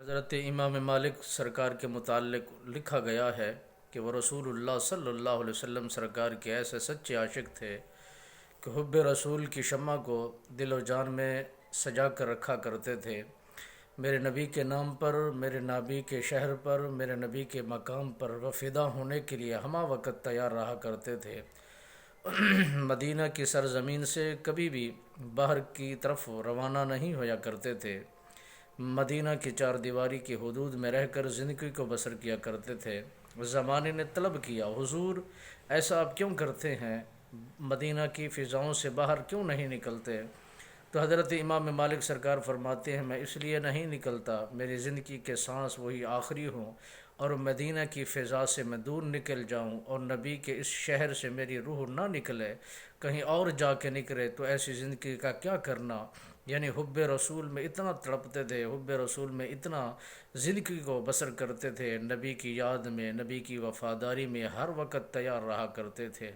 حضرت امام مالک سرکار کے متعلق لکھا گیا ہے کہ وہ رسول اللہ صلی اللہ علیہ وسلم سرکار کے ایسے سچے عاشق تھے کہ حب رسول کی شمع کو دل و جان میں سجا کر رکھا کرتے تھے۔ میرے نبی کے نام پر، میرے نبی کے شہر پر، میرے نبی کے مقام پر وہ فدا ہونے کے لیے ہمہ وقت تیار رہا کرتے تھے۔ مدینہ کی سرزمین سے کبھی بھی باہر کی طرف روانہ نہیں ہویا کرتے تھے۔ مدینہ کی چار دیواری کی حدود میں رہ کر زندگی کو بسر کیا کرتے تھے۔ زمانے نے طلب کیا، حضور ایسا آپ کیوں کرتے ہیں؟ مدینہ کی فضاؤں سے باہر کیوں نہیں نکلتے؟ تو حضرت امام مالک سرکار فرماتے ہیں، میں اس لیے نہیں نکلتا، میری زندگی کے سانس وہی آخری ہوں اور مدینہ کی فضا سے میں دور نکل جاؤں اور نبی کے اس شہر سے میری روح نہ نکلے، کہیں اور جا کے نکلے تو ایسی زندگی کا کیا کرنا؟ یعنی حب رسول میں اتنا تڑپتے تھے، حب رسول میں اتنا زندگی کو بسر کرتے تھے، نبی کی یاد میں، نبی کی وفاداری میں ہر وقت تیار رہا کرتے تھے۔